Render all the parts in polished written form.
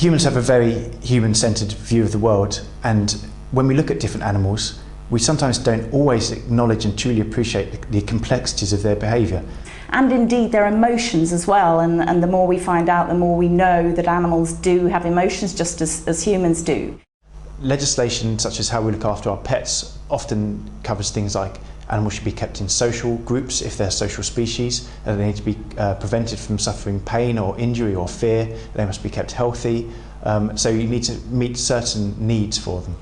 Humans have a very human-centred view of the world, and when we look at different animals, we sometimes don't always acknowledge and truly appreciate the complexities of their behaviour. And indeed their emotions as well, and the more we find out, the more we know that animals do have emotions just as humans do. Legislation such as how we look after our pets often covers things like animals should be kept in social groups if they're social species, and they need to be prevented from suffering pain or injury or fear. They must be kept healthy, so you need to meet certain needs for them.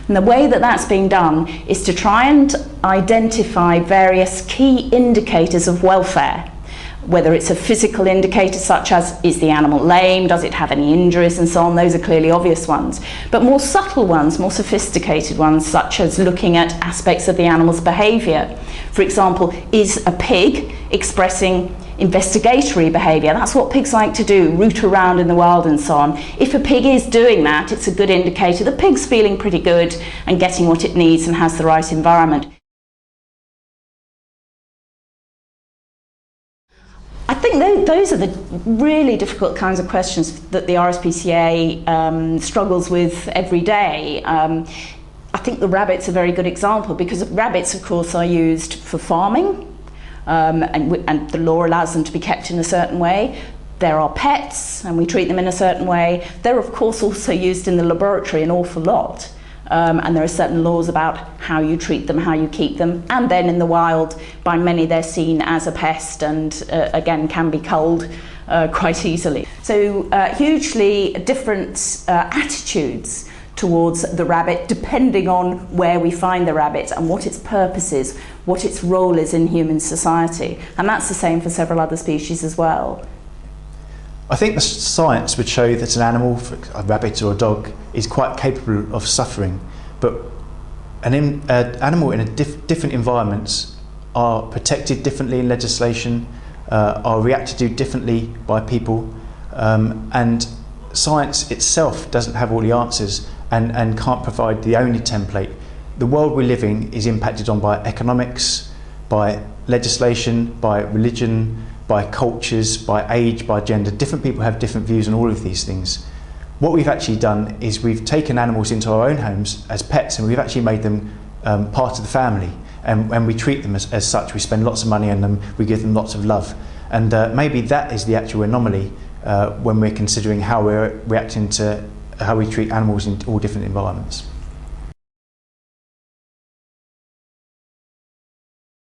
And the way that that's being done is to try and identify various key indicators of welfare, whether it's a physical indicator such as, is the animal lame, does it have any injuries and so on. Those are clearly obvious ones. But more subtle ones, more sophisticated ones, such as looking at aspects of the animal's behaviour. For example, is a pig expressing investigatory behaviour? That's what pigs like to do, root around in the wild and so on. If a pig is doing that, it's a good indicator the pig's feeling pretty good and getting what it needs and has the right environment. I think those are the really difficult kinds of questions that the RSPCA struggles with every day. I think the rabbit's a very good example, because rabbits, of course, are used for farming, and the law allows them to be kept in a certain way. There are pets, and we treat them in a certain way. They're, of course, also used in the laboratory an awful lot. And there are certain laws about how you treat them, how you keep them, and then in the wild, by many they're seen as a pest and again can be culled quite easily. So hugely different attitudes towards the rabbit depending on where we find the rabbit and what its purpose is, what its role is in human society. And that's the same for several other species as well. I think the science would show that an animal, a rabbit or a dog, is quite capable of suffering, but an animal in different environments are protected differently in legislation, are reacted to differently by people, and science itself doesn't have all the answers and can't provide the only template. The world we live in is impacted on by economics, by legislation, by religion, by cultures, by age, by gender. Different people have different views on all of these things. What we've actually done is we've taken animals into our own homes as pets, and we've actually made them part of the family, and we treat them as such. We spend lots of money on them, we give them lots of love, and maybe that is the actual anomaly when we're considering how we're reacting to how we treat animals in all different environments.